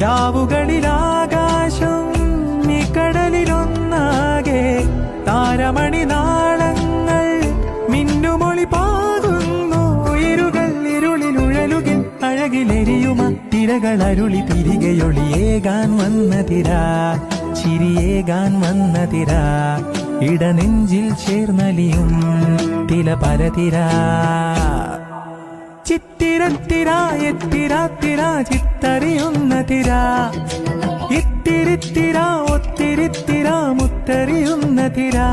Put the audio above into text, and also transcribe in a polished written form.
രാവുകളിലാകാശം ഈ കടലിലൊന്നാകെ താരമണി നാളങ്ങൾ മിന്നുമൊളി പാകുന്നു. ഇരുകൾ ഇരുളിലുഴലുകിൽ അഴകിലെരിയുമ തിരകൾ അരുളി തിരികെയൊളിയേകാൻ വന്നതിരാ, ചിരിയേകാൻ വന്നതിരാ. ഇടനെഞ്ചിൽ ചേർന്നലിയും തില പരതിരാ. ചിത്തിരത്തിരാ എത്തിരാത്തിരാ ചിത്തറിയുന്ന തിരാ. ഇത്തിരിത്തിരാ ഒത്തിരിത്തിരാ മുത്തറിയുന്ന തിരാ.